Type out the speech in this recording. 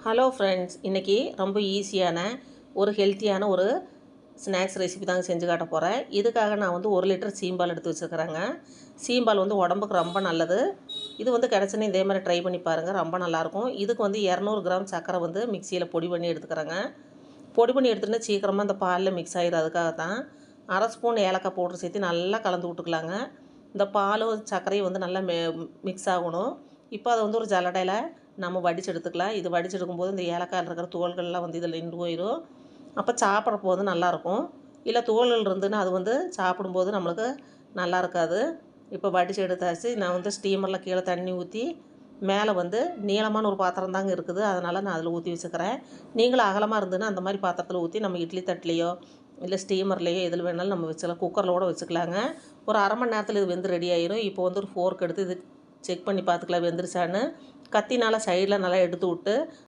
Hello friends, இன்றைக்கி ரொம்ப ஈஸியான ஒரு ஹெல்த்தியான ஒரு ஸ்நாக்ஸ் ரெசிபி தாங்க செஞ்சு காட்ட போகிறேன். இதுக்காக நான் வந்து 1 லிட்டர் சீம்பால் எடுத்து வச்சுருக்கிறேங்க. சீம்பால் வந்து உடம்புக்கு ரொம்ப நல்லது. இது வந்து கிடச்சுன்னு இதே மாதிரி ட்ரை பண்ணி பாருங்கள், ரொம்ப நல்லாயிருக்கும். இதுக்கு வந்து 200 கிராம் சர்க்கரை வந்து மிக்சியில் பொடி பண்ணி எடுத்துக்கிறேங்க. பொடி பண்ணி எடுத்துகிட்டு சீக்கிரமாக அந்த பாலில் மிக்ஸ் ஆகிடும். அதுக்காக தான் 1/2 ஸ்பூன் ஏலக்காய் பவுட்ரு சேர்த்து நல்லா கலந்து விட்டுக்கலாங்க. இந்த பாலும் சர்க்கரையும் வந்து நல்லா மிக்ஸ் ஆகணும். இப்போ அதை வந்து ஒரு ஜல்லடையில் நம்ம வடித்து எடுத்துக்கலாம். இது வடித்து எடுக்கும்போது இந்த ஏலக்காயில் இருக்கிற தோல்கள்லாம் வந்து இதில் நின்று போயிடும். அப்போ சாப்பிட்றப்போ வந்து நல்லாயிருக்கும். இல்லை தோல்கள் இருந்துன்னா அது வந்து சாப்பிடும்போது நம்மளுக்கு நல்லா இருக்காது. இப்போ வடித்து எடுத்தாச்சு. நான் வந்து ஸ்டீமரில் கீழே தண்ணி ஊற்றி மேலே வந்து நீளமான ஒரு பாத்திரம் தாங்க இருக்குது, அதனால் நான் அதில் ஊற்றி வச்சுக்கிறேன். நீங்களும் அகலமாக இருந்துன்னா அந்த மாதிரி பாத்திரத்தில் ஊற்றி நம்ம இட்லி தட்டுலேயோ இல்லை ஸ்டீமர்லேயோ எதில் வேணாலும் நம்ம வச்சுக்கலாம். குக்கரில் கூட வச்சுக்கலாங்க. ஒரு அரை மணி நேரத்தில் இது வெந்து ரெடி ஆயிரும். இப்போ வந்து ஒரு ஃபோர்க் எடுத்து இது செக் பண்ணி பார்த்துக்கலாம் வெந்துருச்சான்னு. கத்தினால் சைடில் நல்லா எடுத்து விட்டு